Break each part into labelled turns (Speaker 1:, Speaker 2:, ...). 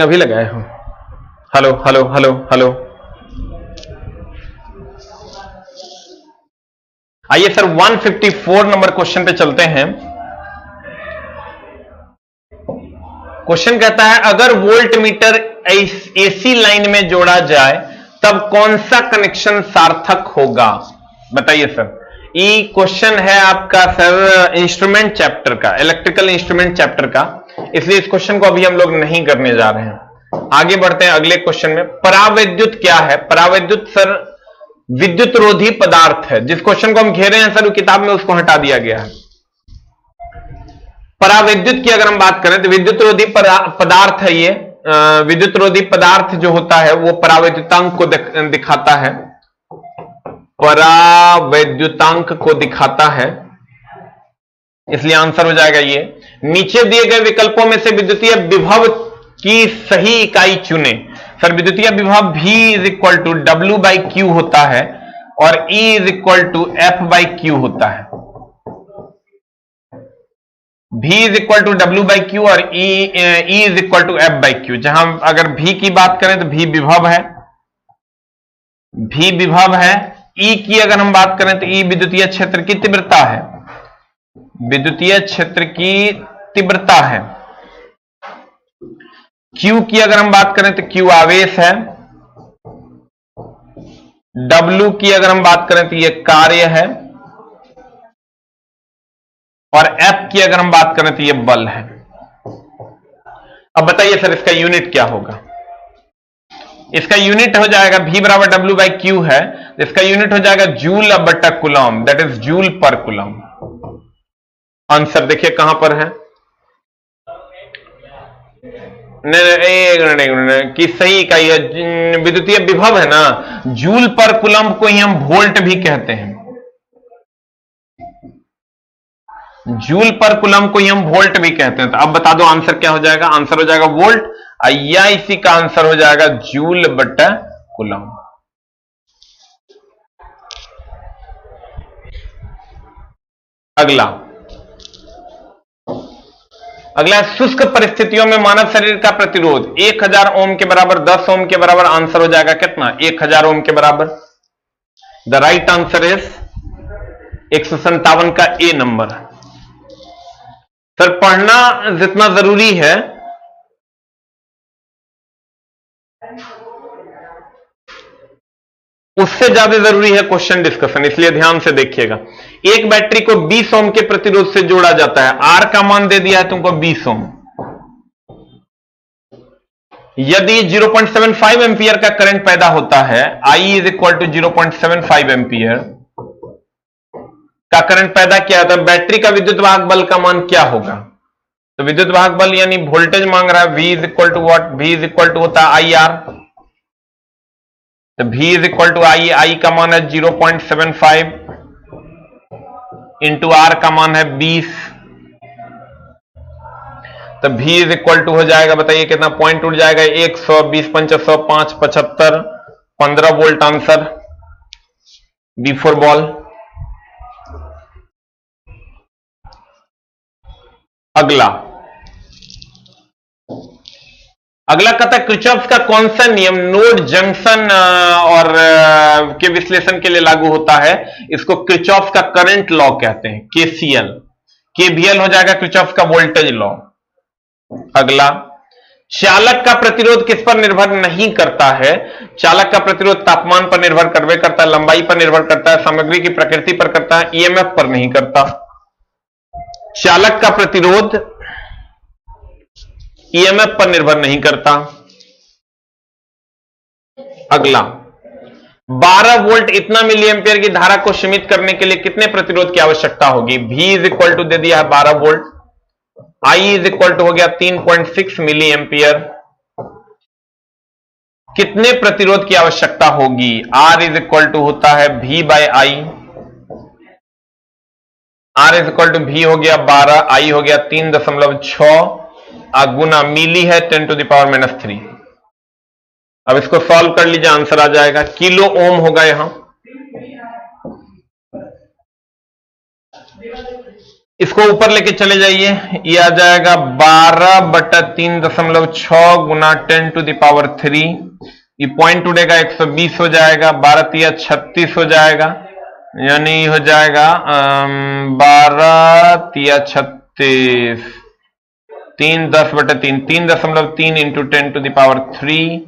Speaker 1: अभी लगाए हो। Hello hello hello hello. आइए सर 154 नंबर क्वेश्चन पे चलते हैं। क्वेश्चन कहता है अगर वोल्ट मीटर एसी लाइन में जोड़ा जाए तब कौन सा कनेक्शन सार्थक होगा? बताइए सर। ये क्वेश्चन है आपका सर इंस्ट्रूमेंट चैप्टर का, इलेक्ट्रिकल इंस्ट्रूमेंट चैप्टर का, इसलिए इस क्वेश्चन को अभी हम लोग नहीं करने जा रहे हैं। आगे बढ़ते हैं अगले क्वेश्चन में। परावैद्युत क्या है? परावैद्युत सर विद्युत रोधी पदार्थ है। जिस क्वेश्चन को हम घेरे हैं सर वो किताब में उसको हटा दिया गया है। परावैद्युत की अगर हम बात करें तो विद्युत रोधी पदार्थ है ये। विद्युत रोधी पदार्थ जो होता है वो परावैद्युतांक को दिखाता है, परावैद्युतांक को दिखाता है, इसलिए आंसर हो जाएगा ये। नीचे दिए गए विकल्पों में से विद्युतीय विभव की सही इकाई चुने। सर विद्युतीय विभव V is equal to W by Q होता है और E is equal to F by Q होता है। V is equal to W by Q और E is equal to F by Q. जहां अगर V की बात करें तो V विभव है, V विभव है। E की अगर हम बात करें तो E विद्युतीय क्षेत्र की तीव्रता है, विद्युतीय क्षेत्र की तीव्रता है। Q की अगर हम बात करें तो Q आवेश है। W की अगर हम बात करें तो यह कार्य है और F की अगर हम बात करें तो यह बल है। अब बताइए सर इसका यूनिट क्या होगा? इसका यूनिट हो जाएगा V बराबर W बाई क्यू है, इसका यूनिट हो जाएगा जूल बटा कूलम, दैट इज जूल पर कूलम। आंसर देखिए कहां पर है। नहीं कि सही इकाई है विद्युतीय विभव है ना, जूल पर कूलम को ही हम वोल्ट भी कहते हैं, जूल पर कूलम को ही हम वोल्ट भी कहते हैं। तो अब बता दो आंसर क्या हो जाएगा? आंसर हो जाएगा वोल्ट, या इसी का आंसर हो जाएगा जूल बटा कूलम। अगला शुष्क परिस्थितियों में मानव शरीर का प्रतिरोध 1000 ओम के बराबर 10 ओम के बराबर। आंसर हो जाएगा कितना? 1000 ओम के बराबर। द राइट आंसर इज 157 का ए नंबर। सर पढ़ना जितना जरूरी है उससे ज्यादा जरूरी है क्वेश्चन डिस्कशन, इसलिए ध्यान से देखिएगा। एक बैटरी को 20 ओम के प्रतिरोध से जोड़ा जाता है, आर का मान दे दिया है तुमको 20 ओम। यदि 0.75 एम्पियर का करंट पैदा होता है, I is equal to 0.75 ampere का करंट पैदा किया है, तो बैटरी का विद्युत वाहक बल का मान क्या होगा? तो विद्युत वाहक बल यानी वोल्टेज मांग रहा है, V is equal to what? V is equal to होता है IR। तो V is equal to I का मान है 0.75 इंटू R का मान है 20। तो V इज इक्वल टू हो जाएगा, बताइए कितना? पॉइंट उठ जाएगा 120 500 5 75 15 volt. Answer B for ball. अगला कहता है किरचॉफ का कौन सा नियम नोड जंक्शन और के विश्लेषण के लिए लागू होता है? इसको किरचॉफ का करंट लॉ कहते हैं, केसीएल। केवीएल हो जाएगा किरचॉफ का वोल्टेज लॉ। अगला, चालक का प्रतिरोध किस पर निर्भर नहीं करता है? चालक का प्रतिरोध तापमान पर निर्भर करवे करता है, लंबाई पर निर्भर करता है, सामग्री की प्रकृति पर करता है, ईएमएफ पर नहीं करता। चालक का प्रतिरोध ईएमएफ पर निर्भर नहीं करता। अगला, 12 वोल्ट इतना मिली एम्पियर की धारा को सीमित करने के लिए कितने प्रतिरोध की आवश्यकता होगी? V इज इक्वल टू दे दिया है 12 volt, I is equal to हो गया 3.6 मिली एम्पियर। कितने प्रतिरोध की आवश्यकता होगी? R इज इक्वल टू होता है V by I। R is equal to V हो गया 12, I हो गया 3.6 गुना मिली है 10 टू द पावर माइनस 3। अब इसको सॉल्व कर लीजिए, आंसर आ जाएगा किलो ओम होगा यहां। इसको ऊपर लेके चले जाइए, ये आ जाएगा 12/3.6 गुना 10⁻3। ये पॉइंट उड़ेगा 120 हो जाएगा, 12×3 हो जाएगा, यानी हो जाएगा 12×3 3 10/3 3.3 इंटू 10⁻3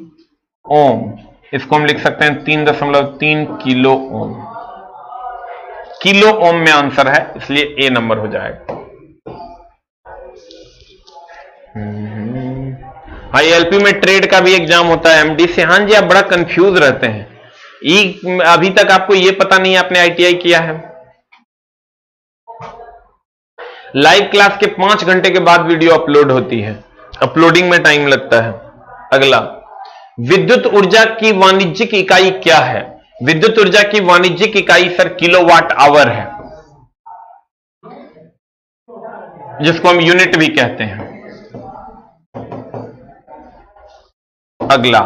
Speaker 1: ओम। इसको हम लिख सकते हैं 3.3 किलो ओम। किलो ओम में आंसर है, इसलिए ए नंबर हो जाएगा। हाँ, एलपी में ट्रेड का भी एग्जाम होता है एमडी से। हाँ जी, आप बड़ा कंफ्यूज रहते हैं। अभी तक आपको ये पता नहीं आपने आईटीआई किया है। लाइव क्लास के 5 घंटे के बाद वीडियो अपलोड होती है, अपलोडिंग में टाइम लगता है। अगला, विद्युत ऊर्जा की वाणिज्यिक इकाई क्या है? विद्युत ऊर्जा की वाणिज्यिक इकाई सर किलोवाट आवर है, जिसको हम यूनिट भी कहते हैं। अगला,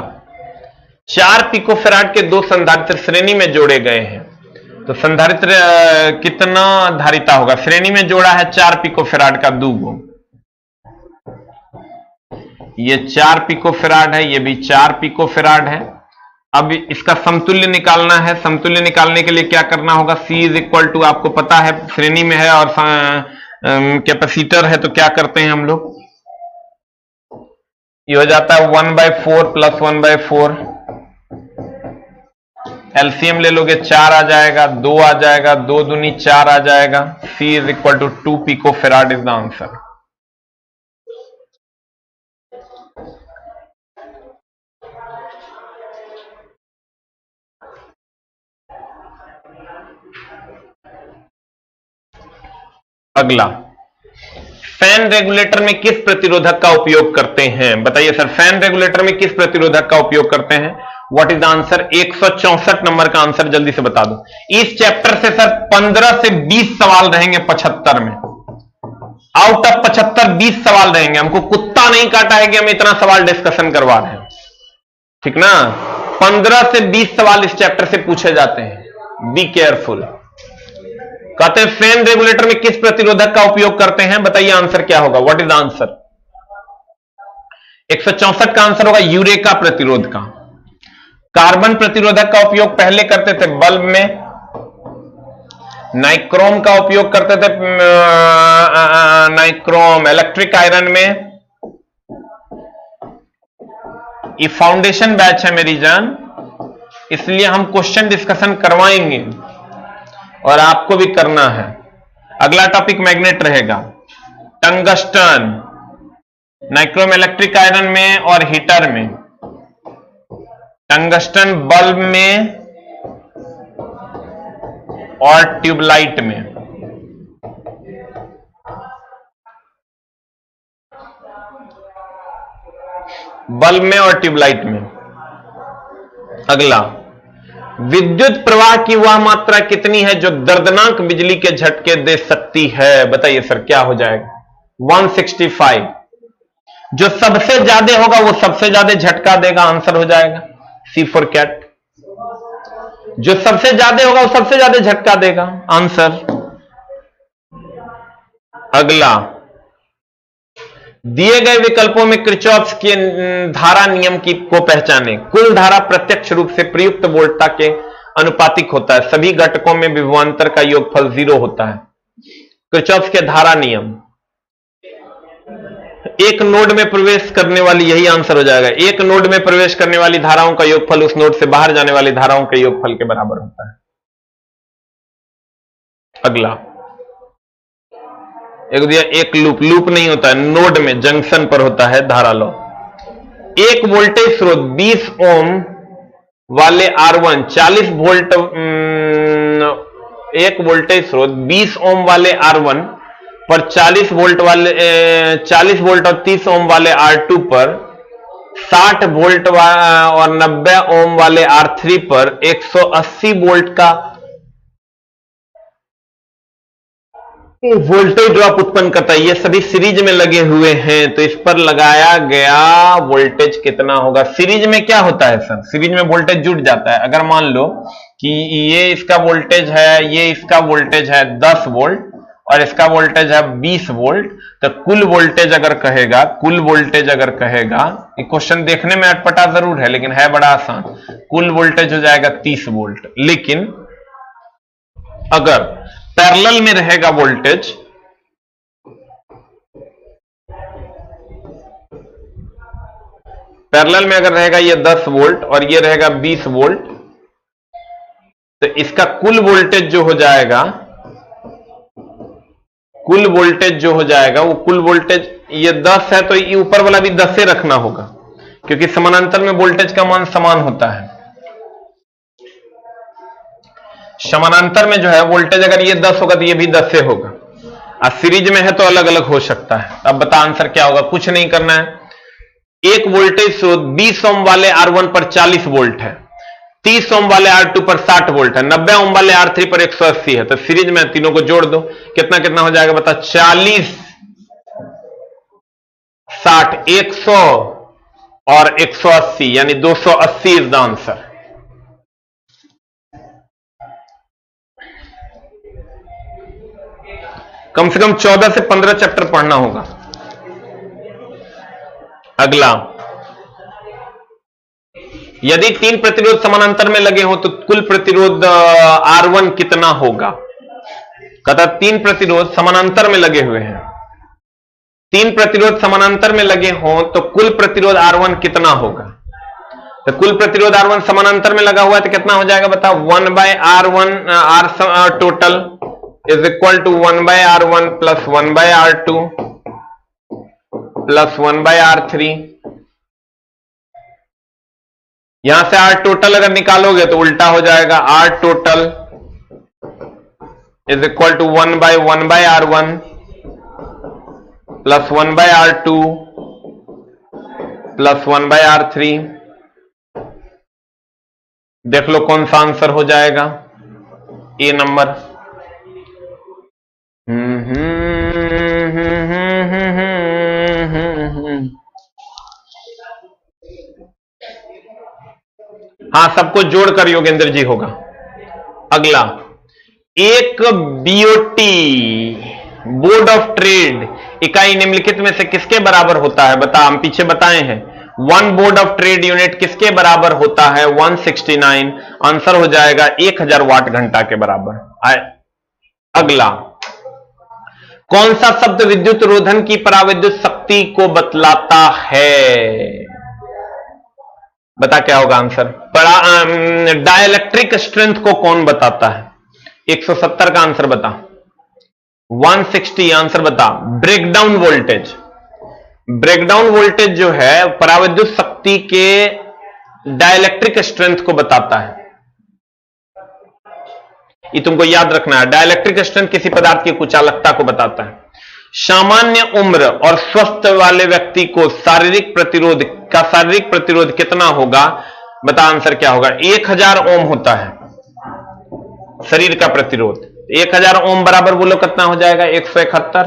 Speaker 1: 4 पिकोफैराड के 2 संधारित्र श्रेणी में जोड़े गए हैं, तो संधारित्र कितना धारिता होगा? श्रेणी में जोड़ा है 4 पिकोफैराड का 2 गो, ये 4 पिकोफैराड है, ये भी 4 पिकोफैराड है। अब इसका समतुल्य निकालना है। समतुल्य निकालने के लिए क्या करना होगा? C = आपको पता है श्रेणी में है और कैपेसिटर है, तो क्या करते हैं हम लोग? ये हो जाता है 1/4 + 1/4। एलसीएम ले लोगे 4 आ जाएगा, 2 आ जाएगा, 2 दूनी 4 आ जाएगा। C = 2 picofarad is the answer. अगला, फैन रेगुलेटर में किस प्रतिरोधक का उपयोग करते हैं? बताइए सर, फैन रेगुलेटर में किस प्रतिरोधक का उपयोग करते हैं? What is the answer? 164 number का आंसर जल्दी से बता दो। इस चैप्टर से सर 15 से 20 सवाल रहेंगे 75 में। आउट ऑफ 75 20 सवाल रहेंगे। हमको कुत्ता नहीं काटा है कि हम इतना सवाल डिस्कशन करवा रहे हैं, ठीक ना? 15 से 20 सवाल इस चैप्टर से पूछे जाते हैं। Be careful. कहते हैं फैन रेगुलेटर में किस प्रतिरोधक का उपयोग करते हैं? बताइए आंसर क्या होगा? What is the answer? 164 का आंसर होगा यूरेका प्रतिरोध का। कार्बन प्रतिरोधक का उपयोग पहले करते थे बल्ब में, नाइक्रोम का उपयोग करते थे नाइक्रोम इलेक्ट्रिक आयरन में। ये फाउंडेशन बैच है मेरी जान, इसलिए हम क्वेश्चन डिस्कशन करवाएंगे और आपको भी करना है। अगला टॉपिक मैग्नेट रहेगा। टंगस्टन, नाइक्रोम इलेक्ट्रिक आयरन में और हीटर में, टंगस्टन बल्ब में और ट्यूबलाइट में। बल्ब में और ट्यूबलाइट में। अगला, विद्युत प्रवाह की वह मात्रा कितनी है जो दर्दनाक बिजली के झटके दे सकती है? बताइए सर क्या हो जाएगा? 165। जो सबसे ज्यादा होगा वो सबसे ज्यादा झटका देगा, आंसर हो जाएगा C फॉर कैट। जो सबसे ज्यादा होगा वो सबसे ज्यादा झटका देगा, आंसर। अगला, दिए गए विकल्पों में किरचॉफ के धारा नियम को पहचाने। कुल धारा प्रत्यक्ष रूप से प्रयुक्त वोल्टता के अनुपातिक होता है। सभी घटकों में विभवांतर का योगफल 0 होता है। किरचॉफ के धारा नियम, एक नोड में प्रवेश करने वाली, यही आंसर हो जाएगा, एक नोड में प्रवेश करने वाली धाराओं का योगफल उस नोड से बाहर जाने वाली धाराओं के योगफल के बराबर होता है। अगला, एक लूप नहीं होता है, नोड में जंक्शन पर होता है धारा लो। एक वोल्टेज स्रोत 20 ओम वाले R1 40 वोल्ट, एक वोल्टेज स्रोत 20 ओम वाले R1 पर 40 वोल्ट और 30 ओम वाले R2 पर, 60 वोल्ट और 90 ओम वाले R3 पर 180 वोल्ट का वोल्टेज ड्रॉप उत्पन्न करता है। ये सभी सीरीज में लगे हुए हैं, तो इस पर लगाया गया वोल्टेज कितना होगा? सीरीज में क्या होता है सर? सीरीज में वोल्टेज जुड़ जाता है। अगर मान लो कि ये इसका वोल्टेज है, ये इसका वोल्टेज है 10 वोल्ट और इसका वोल्टेज है 20 वोल्ट, तो कुल वोल्टेज अगर कहेगा, ये क्वेश्चन देखने में अटपटा जरूर है लेकिन है बड़ा आसान। कुल वोल्टेज हो जाएगा 30 वोल्ट, लेकिन अगर पैरेलल में रहेगा वोल्टेज, पैरेलल में अगर रहेगा ये 10 वोल्ट और ये रहेगा 20 वोल्ट, तो इसका कुल वोल्टेज जो हो जाएगा, वो कुल वोल्टेज ये 10 है तो ये ऊपर वाला भी 10 से रखना होगा, क्योंकि समानांतर में वोल्टेज का मान समान होता है। समानांतर में जो है वोल्टेज अगर ये 10 होगा तो ये भी 10 से होगा, और सीरीज में है तो अलग अलग हो सकता है। अब बता आंसर क्या होगा। कुछ नहीं करना है, एक वोल्टेज स्रोत 20 ओम वाले R1 पर 40 वोल्ट है, 30 ओम वाले R2 पर 60 वोल्ट है, 90 ओम वाले R3 पर 180 है, तो सीरीज में तीनों को जोड़ दो, कितना कितना हो जाएगा बता। 40 60 100 और 180 यानी 280 इज द आंसर। कम से कम 14 से 15 चैप्टर पढ़ना होगा। अगला, यदि 3 प्रतिरोध समानांतर में लगे हो तो कुल प्रतिरोध R1 कितना होगा। कहता 3 प्रतिरोध समानांतर में लगे हुए हैं, 3 प्रतिरोध समानांतर में लगे हो तो कुल प्रतिरोध R1 कितना होगा। तो कुल प्रतिरोध R1 समानांतर में लगा हुआ है तो कितना हो जाएगा बता। 1/R1 R total is equal to 1/R1 plus 1/R2 plus 1/R3। यहां से R टोटल अगर निकालोगे तो उल्टा हो जाएगा, R total is equal to 1/1/R1 plus 1/R2 plus 1/R3। देख लो कौन सा आंसर हो जाएगा, ए नंबर। हाँ, सबको जोड़कर योगेंद्र जी होगा। अगला, एक बीओटी बोर्ड ऑफ ट्रेड इकाई निम्नलिखित में से किसके बराबर होता है। बता, हम पीछे बताए हैं। 1 बोर्ड ऑफ ट्रेड यूनिट किसके बराबर होता है। 169। आंसर हो जाएगा 1000 वाट घंटा के बराबर। अगला, कौन सा शब्द विद्युत रोधन की पराविद्युत शक्ति को बतलाता है। बता क्या होगा आंसर। डाइलेक्ट्रिक स्ट्रेंथ को कौन बताता है। 170 का आंसर बता। 160 आंसर बता। ब्रेकडाउन वोल्टेज, ब्रेकडाउन वोल्टेज जो है पराविद्युत शक्ति के डाइलेक्ट्रिक स्ट्रेंथ को बताता है। ये तुमको याद रखना है। डाइलेक्ट्रिक स्ट्रेंथ किसी पदार्थ की कुचालकता को बताता है। सामान्य उम्र और स्वस्थ वाले व्यक्ति को शारीरिक प्रतिरोध कितना होगा। बता आंसर क्या होगा। 1000 ओम होता है शरीर का प्रतिरोध। 1000 ओम बराबर बोलो कितना हो जाएगा। 171।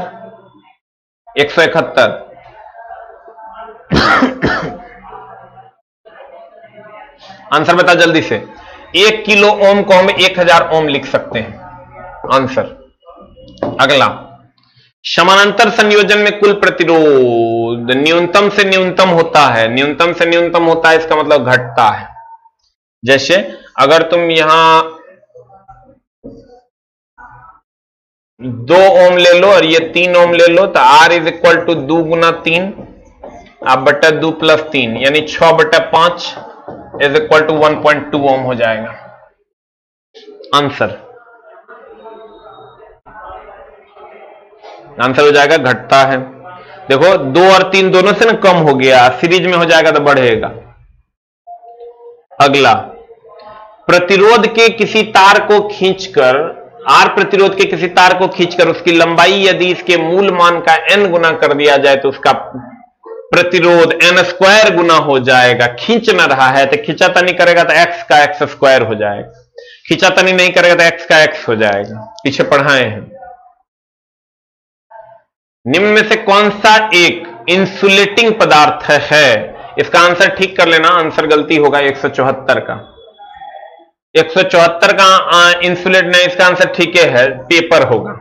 Speaker 1: 171। आंसर बता जल्दी से। 1 किलो ओम को हम 1000 ओम लिख सकते हैं आंसर। अगला, समानांतर संयोजन में कुल प्रतिरोध न्यूनतम से न्यूनतम होता है। न्यूनतम से न्यूनतम होता है इसका मतलब घटता है। जैसे अगर तुम यहां 2 ओम ले लो और ये 3 ओम ले लो तो R इज इक्वल टू 2 गुना 3 अब बटा 2 प्लस 3 यानी 6/5 इज इक्वल टू 1.2 ओम हो जाएगा आंसर। आंसर हो जाएगा घटता है। देखो 2 और 3 दोनों से ना कम हो गया, सीरीज में हो जाएगा तो बढ़ेगा। अगला, प्रतिरोध के किसी तार को खींचकर R प्रतिरोध के किसी तार को खींचकर उसकी लंबाई यदि इसके मूल मान का n गुना कर दिया जाए तो उसका प्रतिरोध n² गुना हो जाएगा। खींच न रहा है तो खींचातानी करेगा तो x का x² हो जाएगा, खींचातानी नहीं करेगा तो x का x हो जाएगा। पीछे पढ़ाए हैं। निम्न में से कौन सा एक इंसुलेटिंग पदार्थ है। इसका आंसर ठीक कर लेना, आंसर गलती होगा 174 का। 174 का इंसुलेट नहीं, इसका आंसर ठीक है पेपर होगा।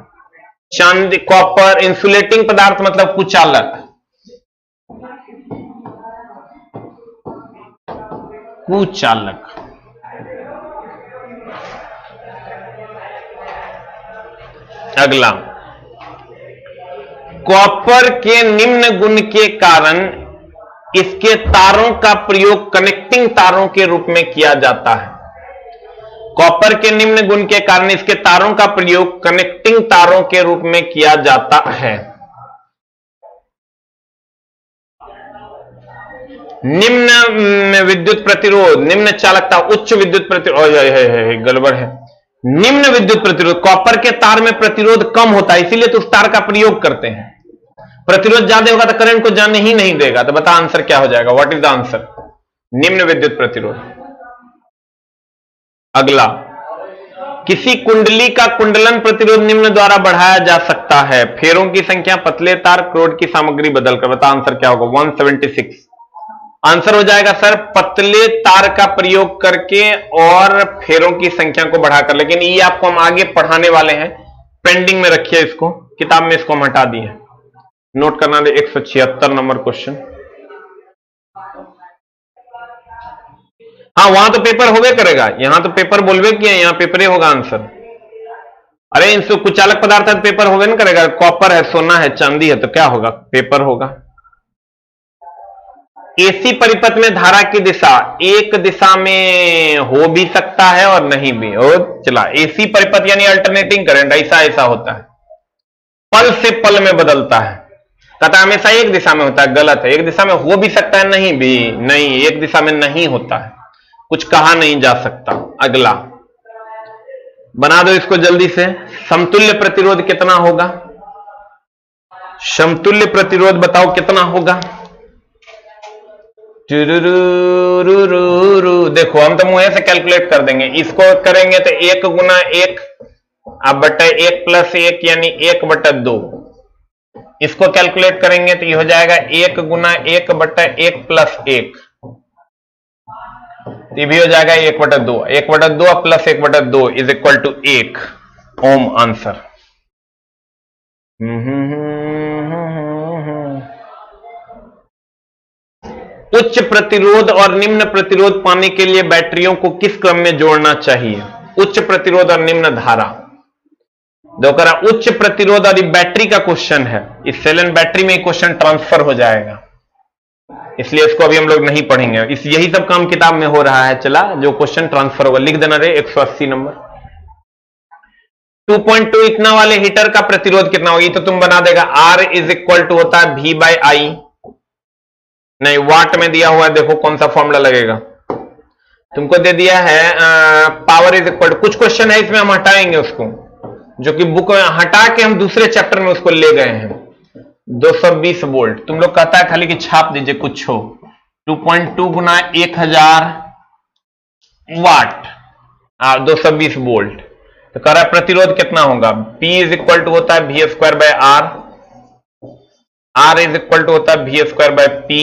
Speaker 1: चांदी, कॉपर, इंसुलेटिंग पदार्थ मतलब कुचालक, कुचालक। अगला, कॉपर के निम्न गुण के कारण इसके तारों का प्रयोग कनेक्टिंग तारों के रूप में किया जाता है। कॉपर के निम्न गुण के कारण इसके तारों का प्रयोग कनेक्टिंग तारों के रूप में किया जाता है। निम्न विद्युत प्रतिरोध, निम्न चालकता, उच्च विद्युत प्रतिरोध, गड़बड़ है। निम्न विद्युत प्रतिरोध, कॉपर के तार में प्रतिरोध कम होता है, इसीलिए तो उस तार का प्रयोग करते हैं। प्रतिरोध ज्यादा होगा तो करंट को जाने ही नहीं देगा। तो बता आंसर क्या हो जाएगा, व्हाट इज द आंसर? निम्न विद्युत प्रतिरोध। अगला, किसी कुंडली का कुंडलन प्रतिरोध निम्न द्वारा बढ़ाया जा सकता है। फेरों की संख्या, पतले तार, क्रोड की सामग्री बदलकर। बता आंसर क्या होगा? 176 आंसर हो जाएगा सर, पतले तार का प्रयोग करके और फेरों की संख्या को बढ़ाकर। लेकिन ये आपको हम आगे पढ़ाने वाले हैं, पेंडिंग में रखिए इसको, किताब में इसको हम हटा दिए। नोट करना दे 176 नंबर क्वेश्चन। हाँ, वहां तो पेपर होवे करेगा, यहां तो पेपर बोलवे किया, यहां पेपर ही होगा आंसर। अरे इनसे कुचालक पदार्थ है, पेपर होवे नहीं करेगा। कॉपर है, सोना है, चांदी है, तो क्या होगा? पेपर होगा। एसी परिपथ में धारा की दिशा एक दिशा में हो भी सकता है और नहीं भी हो। चला, एसी परिपथ यानी अल्टरनेटिंग करंट, ऐसा होता है, पल से पल में बदलता है। कहता हमेशा एक दिशा में होता है, गलत है। एक दिशा में हो भी सकता है, नहीं भी, नहीं, एक दिशा में नहीं होता है, कुछ कहा नहीं जा सकता। अगला, बना दो इसको जल्दी से। समतुल्य प्रतिरोध कितना होगा? समतुल्य प्रतिरोध बताओ कितना होगा? देखो, हम तो मुंह से कैलकुलेट कर देंगे। इसको करेंगे तो 1 गुना 1 अब बटा 1 प्लस 1 यानी 1 बटा 2। इसको कैलकुलेट करेंगे तो ये हो जाएगा 1 गुना 1 बटा 1 प्लस 1, ये भी हो जाएगा 1 बटा 2। 1 बटा 2 प्लस 1 बटा 2 is equal to 1 ohm answer. उच्च प्रतिरोध और निम्न प्रतिरोध पाने के लिए बैटरियों को किस क्रम में जोड़ना चाहिए? उच्च प्रतिरोध और निम्न धारा। देखो, उच्च प्रतिरोध और बैटरी का क्वेश्चन है, इस सेल एंड बैटरी में क्वेश्चन ट्रांसफर हो जाएगा, इसलिए इसको अभी हम लोग नहीं पढ़ेंगे। यही सब काम किताब में हो रहा है। चला, जो क्वेश्चन ट्रांसफर होगा लिख देना रे। 180 नंबर। 2.2 इतना वाले हीटर का प्रतिरोध कितना होगी? तो तुम बना देगा, R इज इक्वल टू होता है V बाई आई। नहीं, वाट में दिया हुआ है, देखो कौन सा फॉर्मूला लगेगा। तुमको दे दिया है पावर इज इक्वल टू, कुछ क्वेश्चन है इसमें हम हटाएंगे उसको, जो कि बुक में हटा के हम दूसरे चैप्टर में उसको ले गए हैं। 220 वोल्ट तुम लोग कहता है खाली कि छाप दीजिए कुछ हो। 2.2 गुना 1000 वाट 220 वोल्ट। तो कह रहा है प्रतिरोध कितना होगा? P इज इक्वल टू होता है V square by R, R is equal to होता है V square by P।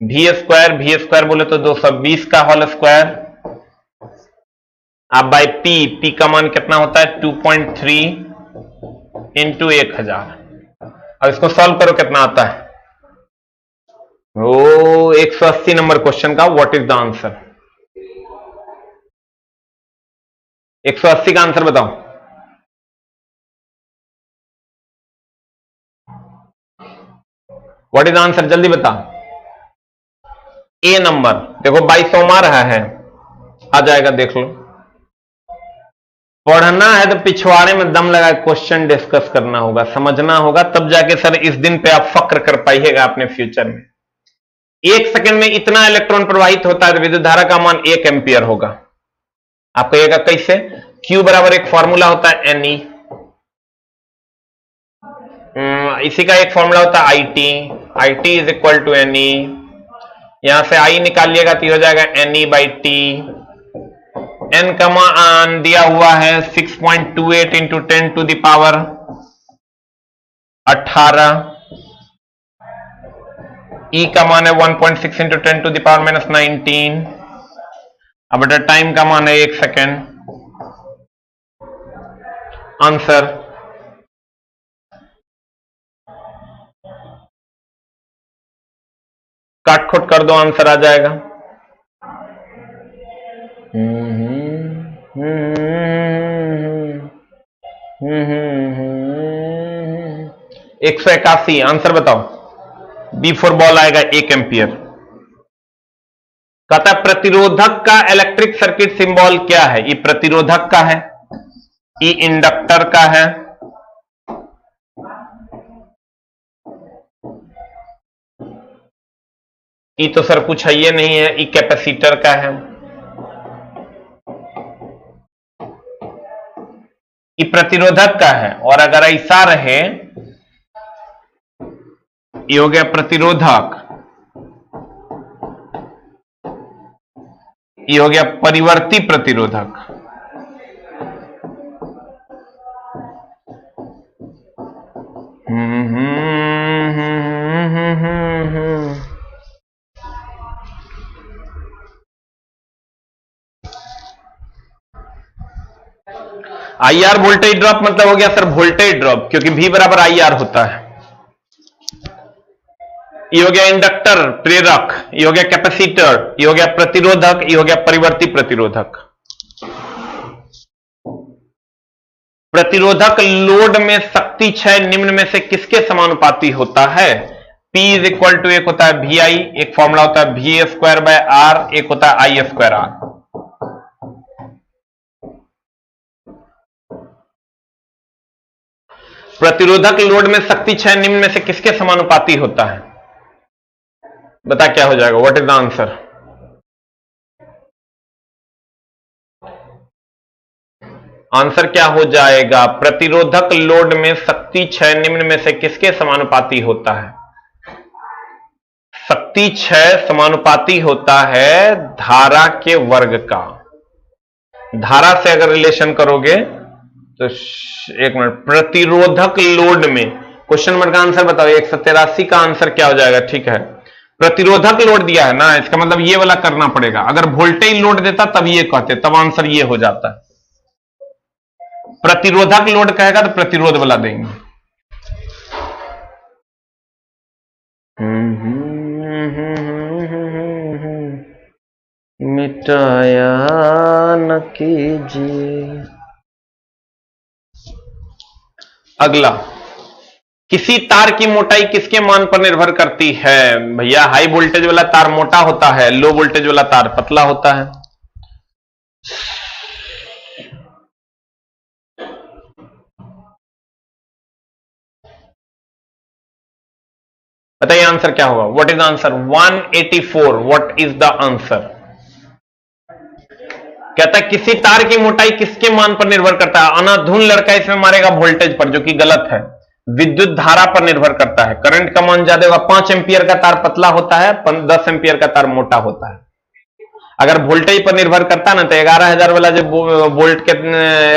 Speaker 1: V square बोले तो 220 का होल स्क्वायर, अब बाय P का मान कितना होता है? 2.3 इंटू 1000। अब इसको सॉल्व करो, कितना आता है? ओ 180 नंबर क्वेश्चन का व्हाट इज द आंसर? 180 का आंसर बताओ। What is the answer? जल्दी बता। ए नंबर। देखो 2200 आ रहा है, आ जाएगा, देख लो। पढ़ना है तो पिछवाड़े में दम लगा क्वेश्चन डिस्कस करना होगा, समझना होगा, तब जाके सर इस दिन पे आप फक्र कर पाइएगा अपने फ्यूचर में। 1 सेकंड में इतना इलेक्ट्रॉन प्रवाहित होता है तो विद्युत धारा का मान 1 एम्पियर होगा। आप कहिएगा कैसे? Q बराबर एक फॉर्मूला होता है Ne, इसी का एक फॉर्मूला होता है IT is equal to Ne। यहां से I निकालिएगा तो हो जाएगा Ne बाई टी। N का मान दिया हुआ है 6.28 into 10 to the power 18। E का मान है 1.6 into 10 to the power minus 19। अब टाइम का मान है 1 सेकेंड। आंसर काट खोट कर दो, आंसर आ जाएगा। 181, आंसर बताओ। बी फॉर बॉल आएगा 1 एम्पियर। कहता है प्रतिरोधक का इलेक्ट्रिक सर्किट सिंबल क्या है? ई प्रतिरोधक का है, ई इंडक्टर का है, ई तो सर कुछ है ये नहीं है, ई कैपेसिटर का है, ई प्रतिरोधक का है। और अगर ऐसा रहे, ये हो गया प्रतिरोधक, ये हो गया परिवर्ती प्रतिरोधक। IR वोल्टेज ड्रॉप मतलब हो गया सर वोल्टेज ड्रॉप, क्योंकि V बराबर IR होता है। ये हो गया इंडक्टर प्रेरक, ये हो गया कैपेसिटर, ये हो गया प्रतिरोधक, ये हो गया परिवर्ती प्रतिरोधक। प्रतिरोधक लोड में शक्ति क्षय निम्न में से किसके समानुपाती होता है? P इज इक्वल टू एक होता है VI, एक फॉर्मूला होता है VA स्क्वायर बाय R, एक होता है I स्क्वायर R। प्रतिरोधक लोड में शक्ति क्षय निम्न में से किसके समानुपाती होता है? बता क्या हो जाएगा? What is the answer? Answer क्या हो जाएगा? प्रतिरोधक लोड में शक्ति क्षय निम्न में से किसके समानुपाती होता है? शक्ति क्षय समानुपाती होता है धारा के वर्ग का। धारा से अगर रिलेशन करोगे तो एक मिनट, प्रतिरोधक लोड में क्वेश्चन नंबर का आंसर बताओ। 183 का आंसर क्या हो जाएगा? ठीक है, प्रतिरोधक लोड दिया है ना, इसका मतलब ये वाला करना पड़ेगा। अगर वोल्टेज लोड देता तब ये कहते, तब आंसर ये हो जाता है। प्रतिरोधक लोड कहेगा तो प्रतिरोध वाला देंगे। मिटाया न कीजिए। अगला, किसी तार की मोटाई किसके मान पर निर्भर करती है? भैया हाई वोल्टेज वाला तार मोटा होता है, लो वोल्टेज वाला तार पतला होता है। बताइए आंसर क्या होगा? What is the answer? 184। What is the answer? कहता है किसी तार की मोटाई किसके मान पर निर्भर करता है? अनाधुन लड़का इसमें मारेगा वोल्टेज पर, जो कि गलत है। विद्युत धारा पर निर्भर करता है। करंट का मान ज्यादा होगा। 5 एम्पियर का तार पतला होता है, 10 एम्पियर का तार मोटा होता है। अगर वोल्टेज पर निर्भर करता ना तो 11,000 वाला जो वोल्ट के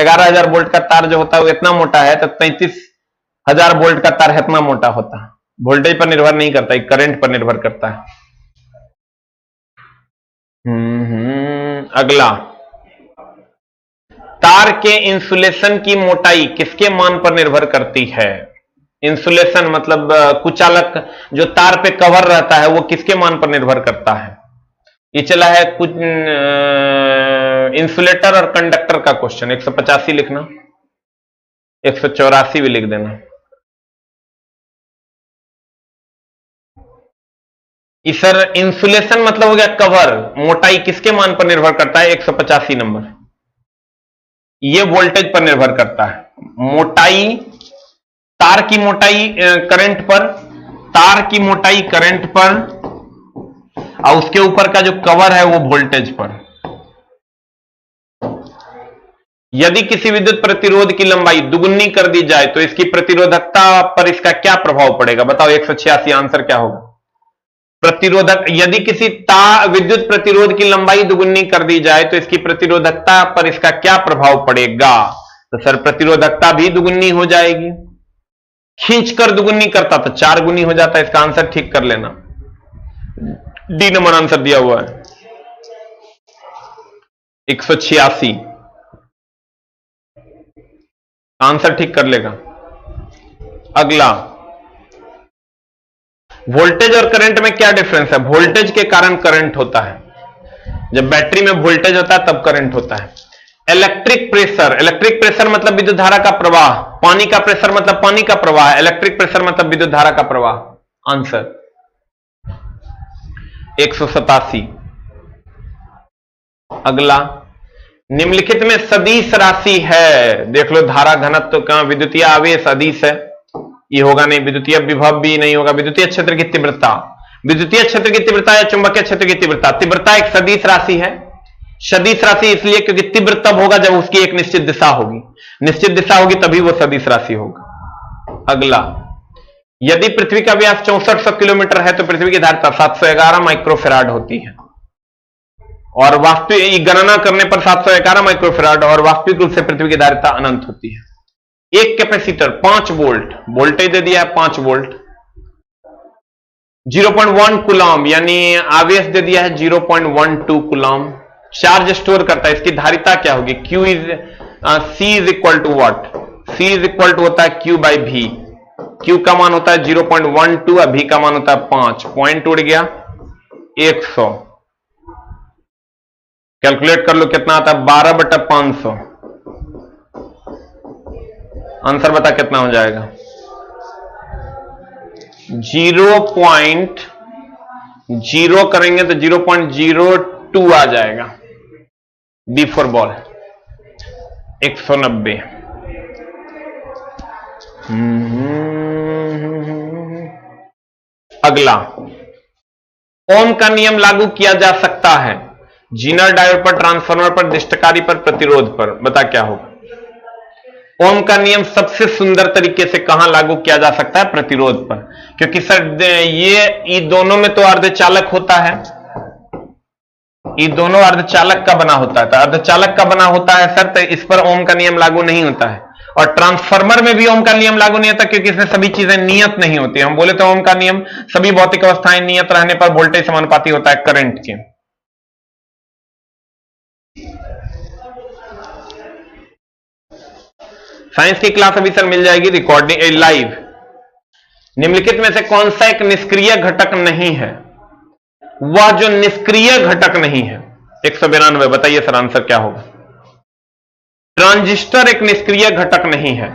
Speaker 1: 11,000 वोल्ट का तार जो होता है वो इतना मोटा है, तो 33,000 वोल्ट का तार इतना मोटा होता है। वोल्टेज पर निर्भर नहीं करता, करंट पर निर्भर करता है। अगला, तार के इंसुलेशन की मोटाई किसके मान पर निर्भर करती है? इंसुलेशन मतलब कुचालक, जो तार पे कवर रहता है वो किसके मान पर निर्भर करता है? ये चला है कुछ इंसुलेटर और कंडक्टर का क्वेश्चन। 185 लिखना, 184 भी लिख देना। सर इंसुलेशन मतलब हो गया कवर, मोटाई किसके मान पर निर्भर करता है? 185 नंबर। ये वोल्टेज पर निर्भर करता है। मोटाई, तार की मोटाई करंट पर, तार की मोटाई करंट पर, और उसके ऊपर का जो कवर है वो वोल्टेज पर। यदि किसी विद्युत प्रतिरोध की लंबाई दुगुनी कर दी जाए तो इसकी प्रतिरोधकता पर इसका क्या प्रभाव पड़ेगा? बताओ 186 आंसर क्या होगा? प्रतिरोधक, यदि किसी विद्युत प्रतिरोध की लंबाई दुगुनी कर दी जाए तो इसकी प्रतिरोधकता पर इसका क्या प्रभाव पड़ेगा? तो सर प्रतिरोधकता भी दुगुनी हो जाएगी। खींचकर दुगुनी करता तो 4 गुनी हो जाता है। इसका आंसर ठीक कर लेना। डी नंबर आंसर दिया हुआ है 186। आंसर ठीक कर लेगा। अगला, वोल्टेज और करंट में क्या डिफरेंस है? वोल्टेज के कारण करंट होता है, जब बैटरी में वोल्टेज होता है तब करंट होता है। इलेक्ट्रिक प्रेशर मतलब विद्युत धारा का प्रवाह, पानी का प्रेशर मतलब पानी का प्रवाह, इलेक्ट्रिक प्रेशर मतलब विद्युत धारा का प्रवाह। आंसर 187। अगला, निम्नलिखित में सदिश राशि है, देख लो धारा घनत्व तो कहां, विद्युतीय आवेश अदिश है, ये होगा नहीं, विद्युतीय विभव भी नहीं होगा, विद्युतीय क्षेत्र की तीव्रता, विद्युतीय क्षेत्र की तीव्रता या चुंबकीय क्षेत्र की तीव्रता, तीव्रता एक सदिश राशि है। सदिश राशि इसलिए क्योंकि तीव्र तब होगा जब उसकी एक निश्चित दिशा होगी, निश्चित दिशा होगी तभी वो सदिश राशि होगा। अगला, यदि पृथ्वी का व्यास 6400 किलोमीटर है तो पृथ्वी की धारिता 711 माइक्रोफेराड होती है, और वास्तविक गणना करने पर 711 माइक्रोफेराड, और वास्तविक रूप से पृथ्वी की धारिता अनंत होती है। एक कैपेसिटर 5 वोल्ट, वोल्टेज दे दिया है 5 वोल्ट, 0.1 कूलम यानी आवेश दे दिया है 0.12 कूलम, चार्ज स्टोर करता है, इसकी धारिता क्या होगी? C is equal to what? C is equal to होता है Q बाई V, Q का मान होता है 0.12 और V का मान होता है 5, पॉइंट उड़ गया 100, कैलकुलेट कर लो कितना आता है, 12/500। आंसर बता कितना हो जाएगा? 0.0 करेंगे तो 0.02 आ जाएगा। B for ball 190। अगला, ओम का नियम लागू किया जा सकता है जीनर डायोड पर, ट्रांसफार्मर पर, दिष्टकारी पर, प्रतिरोध पर, बता क्या होगा? ओम का नियम सबसे सुंदर तरीके से कहां लागू किया जा सकता है? प्रतिरोध पर, क्योंकि सर ये दोनों में तो अर्धचालक होता है, ये दोनों अर्धचालक का बना होता है, तो अर्धचालक का बना होता है सर, तो इस पर ओम का नियम लागू नहीं होता है। और ट्रांसफार्मर में भी ओम का नियम लागू नहीं होता क्योंकि इसमें सभी चीजें नियत नहीं होती। हम बोले तो ओम का नियम सभी भौतिक अवस्थाएं नियत रहने पर वोल्टेज समानुपाती होता है करंट के। साइंस की क्लास अभी सर मिल जाएगी रिकॉर्डिंग लाइव। निम्नलिखित में से कौन सा एक निष्क्रिय घटक नहीं है? वह जो निष्क्रिय घटक नहीं है 192, बताइए सर आंसर क्या होगा? ट्रांजिस्टर एक निष्क्रिय घटक नहीं है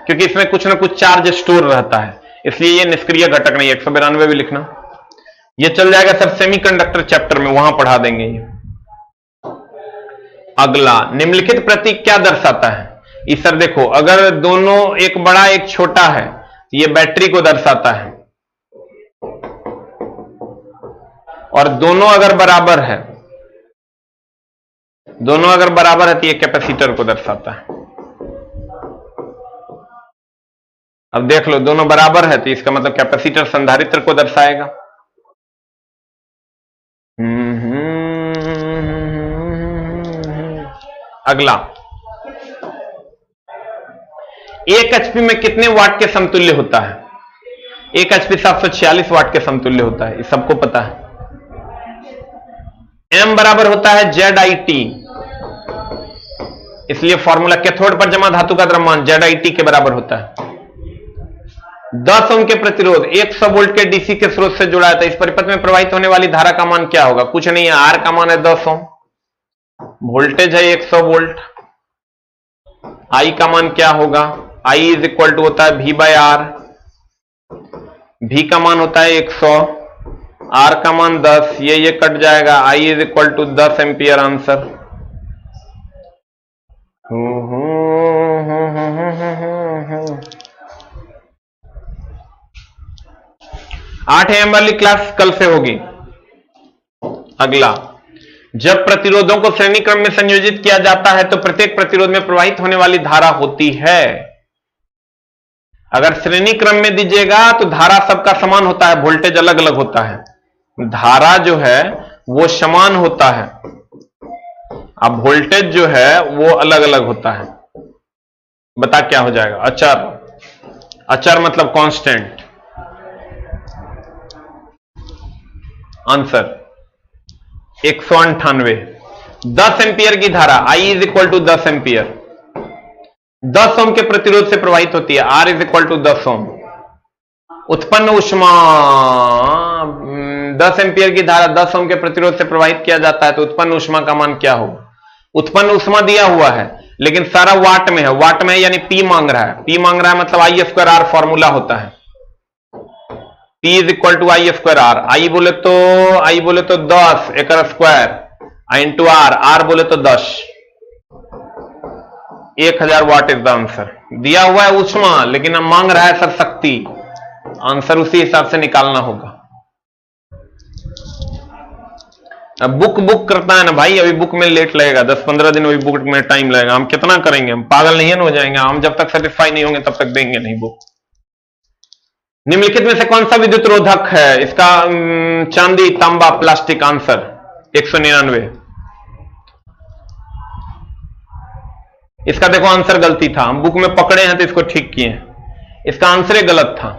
Speaker 1: क्योंकि इसमें कुछ ना कुछ चार्ज स्टोर रहता है, इसलिए यह निष्क्रिय घटक नहीं है। 192 भी लिखना, यह चल जाएगा सर सेमीकंडक्टर चैप्टर में, वहां पढ़ा देंगे ये। अगला, निम्नलिखित प्रतीक क्या दर्शाता है? इस सर देखो, अगर दोनों एक बड़ा एक छोटा है तो यह बैटरी को दर्शाता है, और दोनों अगर बराबर है, दोनों अगर बराबर है तो यह कैपेसिटर को दर्शाता है। अब देख लो, दोनों बराबर है तो इसका मतलब कैपेसिटर संधारित्र को दर्शाएगा। अगला, 1 HP में कितने वाट के समतुल्य होता है? 1 HP 746 वाट के समतुल्य होता है, इस सबको पता है। M बराबर होता है ZIT, इसलिए फॉर्मूला कैथोड पर जमा धातु का द्रव्यमान ZIT के बराबर होता है। 10 ओम के प्रतिरोध 100 वोल्ट के डीसी के स्रोत से जुड़ा है, तो इस परिपथ में प्रवाहित होने वाली धारा का मान क्या होगा? कुछ नहीं है, R का मान है 10 ओम, वोल्टेज है 100 वोल्ट, I का मान क्या होगा? I इज इक्वल टू होता है V बाय R, V का मान होता है 100, R का मान 10, ये कट जाएगा, I is equal to 10 ampere. Answer 8 AM वाली क्लास कल से होगी। अगला, जब प्रतिरोधों को श्रेणी क्रम में संयोजित किया जाता है तो प्रत्येक प्रतिरोध में प्रवाहित होने वाली धारा होती है। अगर श्रेणी क्रम में दीजिएगा तो धारा सबका समान होता है, वोल्टेज अलग अलग होता है, धारा जो है वो समान होता है, अब वोल्टेज जो है वो अलग अलग होता है। बता क्या हो जाएगा? अचर, अचर मतलब कांस्टेंट। आंसर 198। 10 एम्पियर की धारा I is equal to 10 ampere 10 ohm के प्रतिरोध से प्रवाहित होती है, R is equal to 10 ohm. उत्पन्न ऊष्मा 10 एम्पियर की धारा 10 ओम के प्रतिरोध से प्रवाहित किया जाता है, तो उत्पन्न ऊष्मा का मान क्या होगा? उत्पन्न ऊष्मा दिया हुआ है लेकिन सारा वाट में है, वाट में है यानी पी मांग रहा है, पी मांग रहा है मतलब आई स्क्वायर आर फॉर्मूला होता है, P is equal to I square R. I बोले तो 10 एक स्क्वायर इंटू आर, आर बोले तो 10, 1000 वाट इज द आंसर। दिया हुआ है ऊष्मा लेकिन अब मांग रहा है सर शक्ति, आंसर उसी हिसाब से निकालना होगा। अब बुक करता है ना भाई, अभी बुक में लेट लगेगा, 10-15 दिन अभी बुक में टाइम लगेगा। हम कितना करेंगे, हम पागल नहीं हो जाएंगे, हम जब तक सेटिस्फाई नहीं होंगे तब तक देंगे नहीं बुक। निम्नलिखित में से कौन सा विद्युत रोधक है? इसका चांदी, तांबा, प्लास्टिक। आंसर 199। इसका देखो आंसर गलती था, हम बुक में पकड़े हैं तो इसको ठीक किए, इसका आंसर ही गलत था।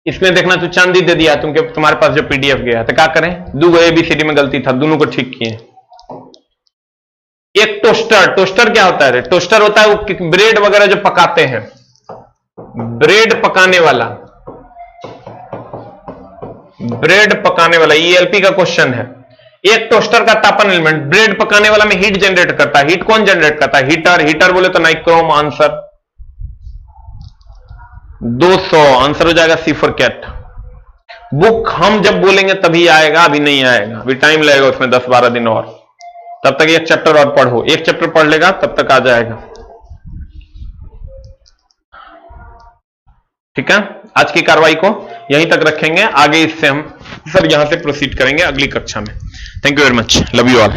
Speaker 1: इसमें देखना तो चांदी दे दिया तुमके, तुम्हारे पास जो पीडीएफ गया तो क्या करें, दो एबीसीडी में गलती था, दोनों को ठीक किए। एक टोस्टर क्या होता है? टोस्टर होता है वो ब्रेड वगैरह जो पकाते हैं, ब्रेड पकाने वाला ईएलपी का क्वेश्चन है। एक टोस्टर का तापन एलिमेंट ब्रेड पकाने वाला में हीट जनरेट करता है, हीट कौन जनरेट करता है? हीटर बोले तो नाइक्रोम। आंसर 200, आंसर हो जाएगा सी फॉर कैट। बुक हम जब बोलेंगे तभी आएगा, अभी नहीं आएगा, अभी टाइम लगेगा उसमें 10-12 दिन और, तब तक एक चैप्टर और पढ़ो, एक चैप्टर पढ़ लेगा तब तक आ जाएगा। ठीक है, आज की कार्रवाई को यहीं तक रखेंगे, आगे इससे हम सर यहां से प्रोसीड करेंगे अगली कक्षा में। Thank you very much, love you all.